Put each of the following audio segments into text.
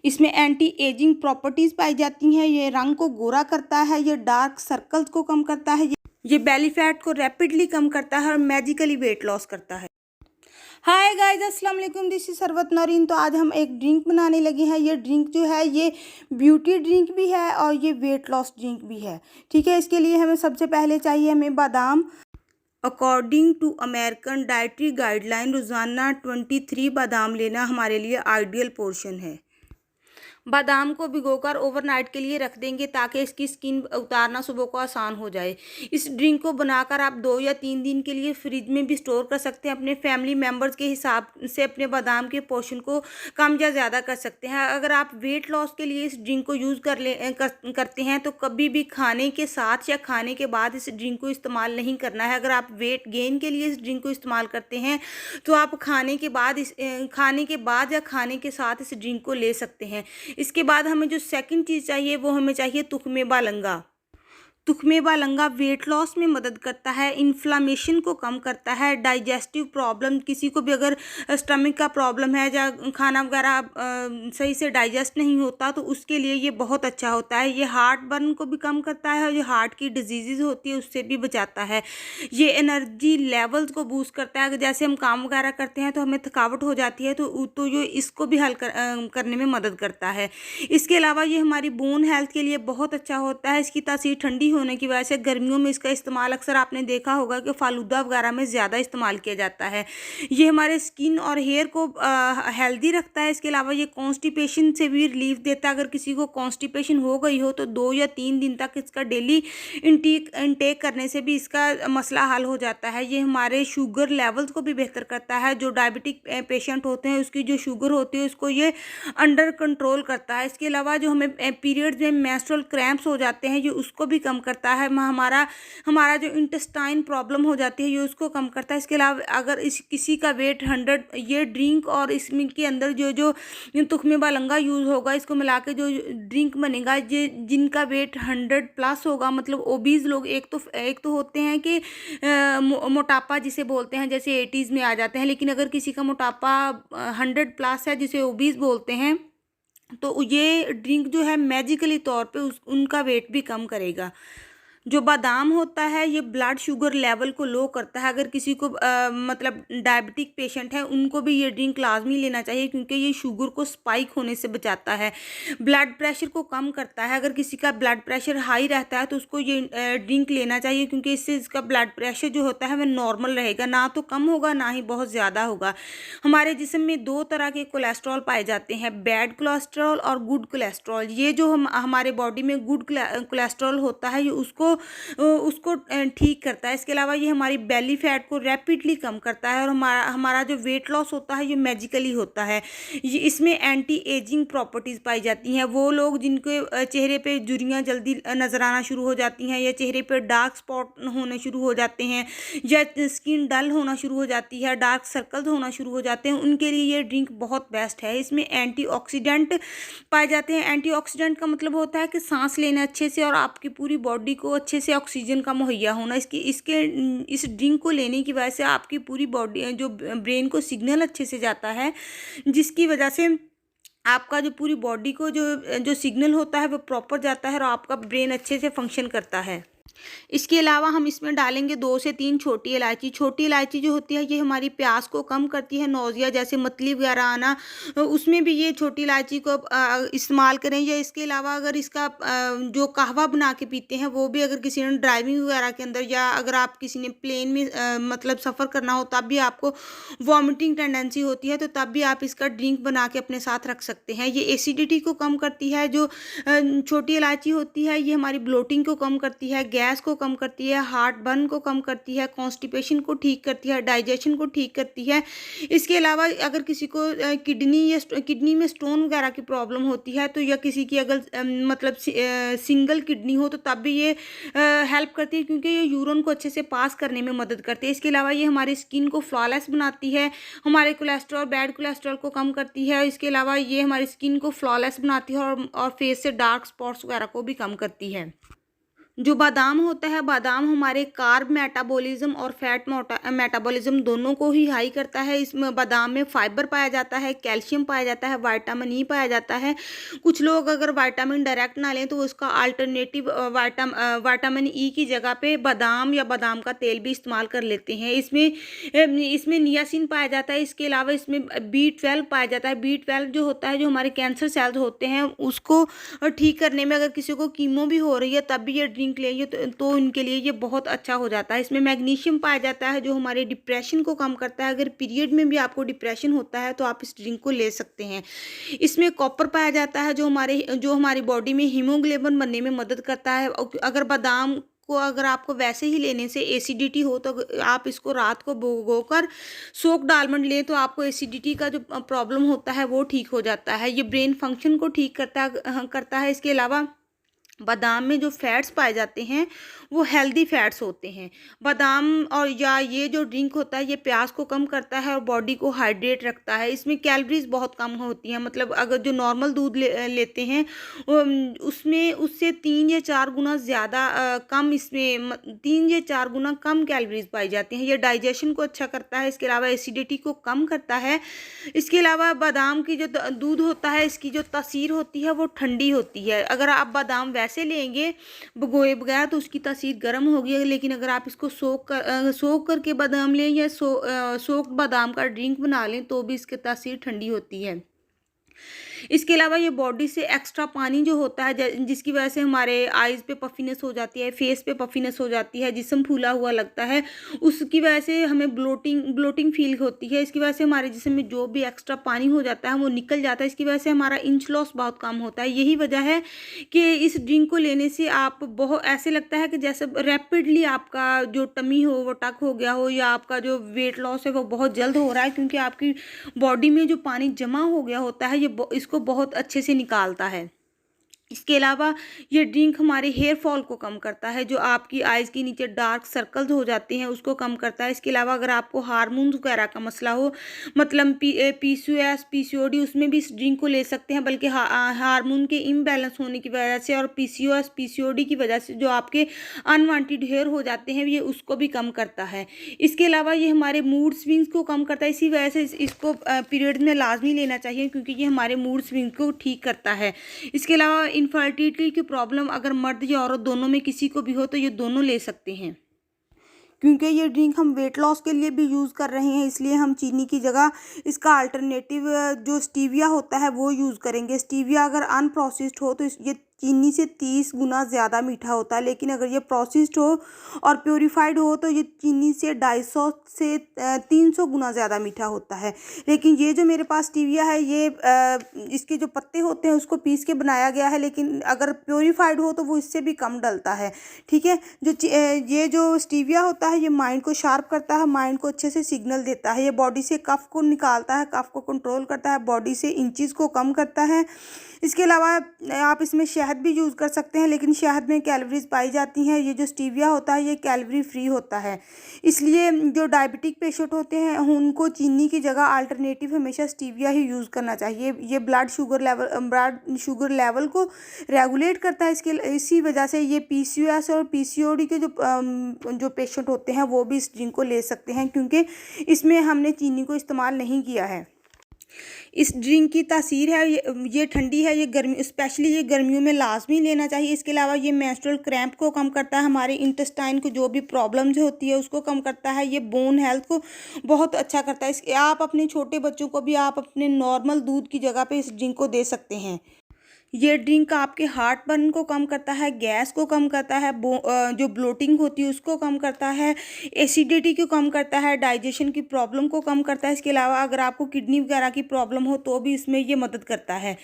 इसमें anti ageing properties पाई जाती हैं। ये रंग को गोरा करता है, ये डार्क सर्कल्स को कम करता है, ये बेली फैट को रैपिडली कम करता है और मैजिकली वेट लॉस करता है। हाय गाइस, अस्सलाम वालेकुम, दिस इज सरवत नौरीन। तो आज हम एक ड्रिंक बनाने लगे हैं। ये ड्रिंक जो है ये ब्यूटी ड्रिंक भी है और ये वेट लॉस ड्रिंक भी है। ठीक है, इसके लिए हमें सबसे पहले चाहिए हमें बादाम। According to American dietary guideline रोज़ाना 23 बादाम लेना हमारे लिए आइडियल पोर्शन है। बादाम को भिगोकर ओवरनाइट के लिए रख देंगे ताकि इसकी स्किन उतारना सुबह को आसान हो जाए। इस ड्रिंक को बनाकर आप 2 या 3 दिन के लिए फ्रिज में भी स्टोर कर सकते हैं। अपने फैमिली मेम्बर्स के हिसाब से अपने बादाम के पोर्शन को कम या ज़्यादा कर सकते हैं। अगर आप वेट लॉस के लिए इस ड्रिंक को यूज़ करते हैं तो कभी भी खाने के साथ या खाने के बाद इस ड्रिंक को इस्तेमाल नहीं करना है। अगर आप वेट गेन के लिए इस ड्रिंक को इस्तेमाल करते हैं तो आप खाने के बाद या खाने के साथ इस ड्रिंक को ले सकते हैं। इसके बाद हमें जो सेकंड चीज़ चाहिए वो हमें चाहिए तुख्मे बालंगा। तुख्मे बालंगा वेट लॉस में मदद करता है, इन्फ्लामेशन को कम करता है, डाइजेस्टिव प्रॉब्लम, किसी को भी अगर स्टमक का प्रॉब्लम है या खाना वगैरह सही से डाइजेस्ट नहीं होता तो उसके लिए ये बहुत अच्छा होता है। ये हार्ट बर्न को भी कम करता है और जो हार्ट की डिजीज़ होती है उससे भी बचाता है। ये एनर्जी लेवल्स को बूस्ट करता है। अगर जैसे हम काम वगैरह करते हैं तो हमें थकावट हो जाती है तो ये इसको भी हल करने में मदद करता है। इसके अलावा ये हमारी बोन हेल्थ के लिए बहुत अच्छा होता है। इसकी तासीर ठंडी होने की वजह से गर्मियों में इसका इस्तेमाल अक्सर आपने देखा होगा कि फालूदा वगैरह में ज़्यादा इस्तेमाल किया जाता है। ये हमारे स्किन और हेयर को हेल्दी रखता है। इसके अलावा ये कॉन्स्टिपेशन से भी रिलीफ देता है। अगर किसी को कॉन्स्टिपेशन हो गई हो तो 2 या 3 दिन तक इसका डेली इंटेक करने से भी इसका मसला हल हो जाता है। ये हमारे शुगर लेवल्स को भी बेहतर करता है। जो डायबिटिक पेशेंट होते हैं उसकी जो शुगर होती है उसको ये अंडर कंट्रोल करता है। इसके अलावा जो हमें पीरियड्स में मेंस्ट्रुअल क्रैम्प्स हो जाते हैं ये उसको भी कम करता है। हमारा जो इंटेस्टाइन प्रॉब्लम हो जाती है ये उसको कम करता है। इसके अलावा अगर किसी का वेट 100, ये ड्रिंक और इसमें के अंदर जो तुख्मे बालंगा यूज़ होगा इसको मिला के जो ड्रिंक बनेगा, ये जिनका वेट 100 प्लस होगा, मतलब ओबीज लोग, एक तो होते हैं कि मोटापा जिसे बोलते हैं, जैसे 80s में आ जाते हैं, लेकिन अगर किसी का मोटापा 100 प्लस है जिसे ओबीज बोलते हैं तो ये ड्रिंक जो है मैजिकली तौर पे उनका वेट भी कम करेगा। जो बादाम होता है ये ब्लड शुगर लेवल को लो करता है। अगर किसी को मतलब डायबिटिक पेशेंट है उनको भी ये ड्रिंक लाजमी लेना चाहिए क्योंकि ये शुगर को स्पाइक होने से बचाता है। ब्लड प्रेशर को कम करता है। अगर किसी का ब्लड प्रेशर हाई रहता है तो उसको ये ड्रिंक लेना चाहिए क्योंकि इससे इसका ब्लड प्रेशर जो होता है वह नॉर्मल रहेगा, ना तो कम होगा ना ही बहुत ज़्यादा होगा। हमारे जिस्म में 2 तरह के कोलेस्ट्रॉल पाए जाते हैं, बैड कोलेस्ट्रॉल और गुड कोलेस्ट्रॉल। ये जो हमारे बॉडी में गुड कोलेस्ट्रॉल होता है ये उसको ठीक करता है। इसके अलावा ये हमारी बेली फैट को रैपिडली कम करता है और हमारा जो वेट लॉस होता है ये मैजिकली होता है। ये इसमें एंटी एजिंग प्रॉपर्टीज़ पाई जाती हैं। वो लोग जिनके चेहरे पे झुर्रियाँ जल्दी नज़र आना शुरू हो जाती हैं या चेहरे पे डार्क स्पॉट होने शुरू हो जाते हैं या स्किन डल होना शुरू हो जाती है, डार्क सर्कल्स होना शुरू हो जाते हैं, उनके लिए ये ड्रिंक बहुत बेस्ट है। इसमें एंटीऑक्सीडेंट पाए जाते हैं। एंटीऑक्सीडेंट का मतलब होता है कि सांस लेना अच्छे से और आपकी पूरी बॉडी को अच्छे से ऑक्सीजन का मुहैया होना। इस ड्रिंक को लेने की वजह से आपकी पूरी बॉडी जो ब्रेन को सिग्नल अच्छे से जाता है, जिसकी वजह से आपका जो पूरी बॉडी को जो सिग्नल होता है वो प्रॉपर जाता है और आपका ब्रेन अच्छे से फंक्शन करता है। इसके अलावा हम इसमें डालेंगे 2 से 3 छोटी इलायची। छोटी इलायची जो होती है ये हमारी प्यास को कम करती है, नौजिया जैसे मतली वगैरह आना उसमें भी ये छोटी इलायची को इस्तेमाल करें। या इसके अलावा अगर इसका जो कहवा बना के पीते हैं वो भी, अगर किसी ने ड्राइविंग वगैरह के अंदर या अगर आप किसी ने प्लेन में मतलब सफ़र करना हो तब भी आपको वॉमिटिंग टेंडेंसी होती है तो तब भी आप इसका ड्रिंक बना के अपने साथ रख सकते हैं। ये एसिडिटी को कम करती है। जो छोटी इलायची होती है ये हमारी ब्लोटिंग को कम करती है, गैस को कम करती है, हार्ट बर्न को कम करती है, कॉन्स्टिपेशन को ठीक करती है, डाइजेशन को ठीक करती है। इसके अलावा अगर किसी को किडनी में स्टोन वगैरह की प्रॉब्लम होती है तो या किसी की अगर मतलब सिंगल किडनी हो तो तब भी ये हेल्प करती है क्योंकि ये यूरिन को अच्छे से पास करने में मदद करती है। इसके अलावा ये हमारी स्किन को फ्लॉलेस बनाती है, हमारे कोलेस्ट्रॉल, बैड कोलेस्ट्रॉल को कम करती है। इसके अलावा ये हमारी स्किन को फ्लॉलेस बनाती है और फेस से डार्क स्पॉट्स वगैरह को भी कम करती है। जो बादाम होता है, बादाम हमारे कार्ब मेटाबॉलिज्म और फैट मेटाबॉलिज्म दोनों को ही हाई करता है। इसमें बादाम में फाइबर पाया जाता है, कैल्शियम पाया जाता है, विटामिन ई पाया जाता है। कुछ लोग अगर विटामिन डायरेक्ट ना लें तो उसका अल्टरनेटिव विटामिन ई की जगह पे बादाम या बादाम का तेल भी इस्तेमाल कर लेते हैं। इसमें नियासिन पाया जाता है। इसके अलावा इसमें B12 पाया जाता है। B12 जो होता है, जो हमारे कैंसर सेल्स होते हैं उसको ठीक करने में, अगर किसी को कीमो भी हो रही है तब भी ये ड्रिंक लेंगे तो उनके लिए ये बहुत अच्छा हो जाता है। इसमें मैग्नीशियम पाया जाता है जो हमारे डिप्रेशन को कम करता है। अगर पीरियड में भी आपको डिप्रेशन होता है तो आप इस ड्रिंक को ले सकते हैं। इसमें कॉपर पाया जाता है जो हमारी बॉडी में हीमोग्लोबिन बनने में मदद करता है। अगर बादाम को अगर आपको वैसे ही लेने से एसिडिटी हो तो आप इसको रात को भिगोकर सोक्ड आलमंड लें तो आपको एसिडिटी का जो प्रॉब्लम होता है वो ठीक हो जाता है। ये ब्रेन फंक्शन को ठीक करता है। इसके अलावा बादाम में जो फैट्स पाए जाते हैं वो हेल्दी फैट्स होते हैं। बादाम और या ये जो ड्रिंक होता है ये प्यास को कम करता है और बॉडी को हाइड्रेट रखता है। इसमें कैलोरीज बहुत कम होती हैं, मतलब अगर जो नॉर्मल दूध लेते हैं उसमें उससे 3 या 4 गुना ज़्यादा कम, इसमें 3 या 4 गुना कम कैलोरीज पाई जाती हैं। ये डाइजेशन को अच्छा करता है। इसके अलावा एसिडिटी को कम करता है। इसके अलावा बादाम की जो दूध होता है इसकी जो तासीर होती है वो ठंडी होती है। अगर आप बादाम वैसे लेंगे भिगोए बगैर तो उसकी तासीर गर्म होगी, लेकिन अगर आप इसको सोख करके बादाम लें या सोक्ड बादाम का ड्रिंक बना लें तो भी इसकी तासीर ठंडी होती है। इसके अलावा ये बॉडी से एक्स्ट्रा पानी जो होता है जिसकी वजह से हमारे आइज़ पे पफीनेस हो जाती है, फेस पे पफीनेस हो जाती है, जिस्म फूला हुआ लगता है, उसकी वजह से हमें ब्लोटिंग फील होती है। इसकी वजह से हमारे जिस्म में जो भी एक्स्ट्रा पानी हो जाता है वो निकल जाता है। इसकी वजह से हमारा इंच लॉस बहुत कम होता है। यही वजह है कि इस ड्रिंक को लेने से आप बहुत ऐसे लगता है कि जैसे रैपिडली आपका जो टमी हो वो टक हो गया हो, या आपका जो वेट लॉस है वो बहुत जल्द हो रहा है, क्योंकि आपकी बॉडी में जो पानी जमा हो गया होता है ये इसको बहुत अच्छे से निकालता है। इसके अलावा ये ड्रिंक हमारे हेयर फॉल को कम करता है, जो आपकी आइज़ के नीचे डार्क सर्कल्स हो जाते हैं उसको कम करता है। इसके अलावा अगर आपको हार्मोन्स वगैरह का मसला हो, मतलब PCOS PCOD, उसमें भी इस ड्रिंक को ले सकते हैं। बल्कि हार्मोन के इम्बैलेंस होने की वजह से और PCOS PCOD की वजह से जो आपके अनवांटेड हेयर हो जाते हैं ये उसको भी कम करता है। इसके अलावा ये हमारे मूड स्विंग्स को कम करता है। इसी वजह से इसको पीरियड में लाजमी लेना चाहिए, क्योंकि ये हमारे मूड स्विंग को ठीक करता है। इसके अलावा इनफर्टिलिटी की प्रॉब्लम अगर मर्द या औरत दोनों में किसी को भी हो तो ये दोनों ले सकते हैं। क्योंकि ये ड्रिंक हम वेट लॉस के लिए भी यूज़ कर रहे हैं, इसलिए हम चीनी की जगह इसका अल्टरनेटिव जो स्टीविया होता है वो यूज़ करेंगे। स्टीविया अगर अनप्रोसेस्ड हो तो ये चीनी से 30 गुना ज़्यादा मीठा होता है, लेकिन अगर ये प्रोसेस्ड हो और प्योरीफाइड हो तो ये चीनी से 250 से 300 गुना ज़्यादा मीठा होता है। लेकिन ये जो मेरे पास स्टीविया है ये इसके जो पत्ते होते हैं उसको पीस के बनाया गया है, लेकिन अगर प्योरीफाइड हो तो वो इससे भी कम डलता है। ठीक है, ये जो स्टीविया होता है ये माइंड को शार्प करता है, माइंड को अच्छे से सिग्नल देता है। ये बॉडी से कफ को निकालता है, कफ को कंट्रोल करता है, बॉडी से इंचेस को कम करता है। इसके अलावा आप इसमें शहद भी यूज़ कर सकते हैं, लेकिन शहद में कैलोरीज पाई जाती हैं। ये जो स्टीविया होता है ये कैलोरी फ्री होता है, इसलिए जो डायबिटिक पेशेंट होते हैं उनको चीनी की जगह अल्टरनेटिव हमेशा स्टीविया ही यूज़ करना चाहिए। ये ब्लड शुगर लेवल को रेगुलेट करता है। इसी वजह से ये PCOS और PCOD के जो पेशेंट होते हैं वो भी इस ड्रिंक को ले सकते हैं, क्योंकि इसमें हमने चीनी को इस्तेमाल नहीं किया है। इस ड्रिंक की तासीर है ये ठंडी है, ये गर्मी स्पेशली ये गर्मियों में लाजमी लेना चाहिए। इसके अलावा ये मेंस्ट्रुअल क्रैम्प को कम करता है, हमारे इंटेस्टाइन को जो भी प्रॉब्लम्स होती है उसको कम करता है, ये बोन हेल्थ को बहुत अच्छा करता है। आप अपने छोटे बच्चों को भी आप अपने नॉर्मल दूध की जगह पे इस ड्रिंक को दे सकते हैं। ये ड्रिंक आपके हार्ट बर्न को कम करता है, गैस को कम करता है, जो ब्लोटिंग होती है उसको कम करता है, एसिडिटी को कम करता है, डाइजेशन की प्रॉब्लम को कम करता है। इसके अलावा अगर आपको किडनी वगैरह की प्रॉब्लम हो तो भी इसमें ये मदद करता है।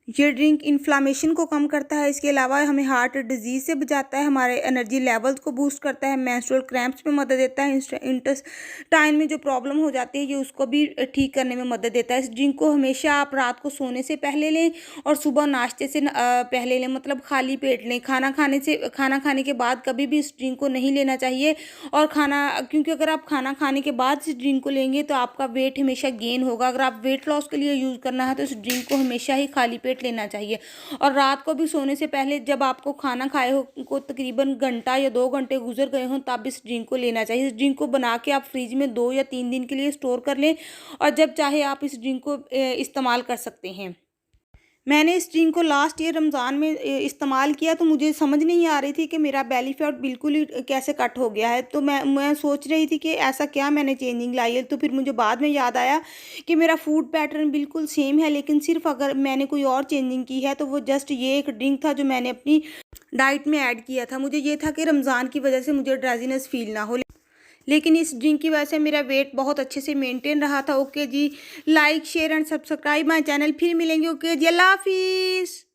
ये ड्रिंक इन्फ्लामेशन को कम करता है। इसके अलावा हमें हार्ट डिजीज़ से बचाता है, हमारे एनर्जी लेवल्स को बूस्ट करता है, मेंस्ट्रुअल क्रैम्प्स में मदद देता है, इंटेस्टाइन में जो प्रॉब्लम हो जाती है ये उसको भी ठीक करने में मदद देता है। इस ड्रिंक को हमेशा आप रात को सोने से पहले लें और सुबह नाश्ते से पहले लें, मतलब खाली पेट लें। खाना खाने के बाद कभी भी इस ड्रिंक को नहीं लेना चाहिए। और क्योंकि अगर आप खाना खाने के बाद इस ड्रिंक को लेंगे तो आपका वेट हमेशा गेन होगा। अगर आप वेट लॉस के लिए यूज़ करना है तो इस ड्रिंक को हमेशा ही खाली पेट टैबलेट लेना चाहिए। और रात को भी सोने से पहले जब आपको खाना खाए हो को तकरीबन घंटा या 2 घंटे गुजर गए हों तब इस ड्रिंक को लेना चाहिए। इस ड्रिंक को बना के आप फ्रिज में 2 या 3 दिन के लिए स्टोर कर लें और जब चाहे आप इस ड्रिंक को इस्तेमाल कर सकते हैं। मैंने इस ड्रिंक को लास्ट ईयर रमज़ान में इस्तेमाल किया तो मुझे समझ नहीं आ रही थी कि मेरा बेली फैट बिल्कुल ही कैसे कट हो गया है। तो मैं सोच रही थी कि ऐसा क्या मैंने चेंजिंग लाई है। तो फिर मुझे बाद में याद आया कि मेरा फूड पैटर्न बिल्कुल सेम है, लेकिन सिर्फ अगर मैंने कोई और चेंजिंग की है तो वो जस्ट ये एक ड्रिंक था जो मैंने अपनी डाइट में ऐड किया था। मुझे ये था कि रमज़ान की वजह से मुझे ड्राइजीनेस फील ना हो, लेकिन इस ड्रिंक की वजह से मेरा वेट बहुत अच्छे से मेंटेन रहा था। ओके जी, like share and subscribe my channel. फिर मिलेंगे। ओके जी, अल्लाह हाफिज़।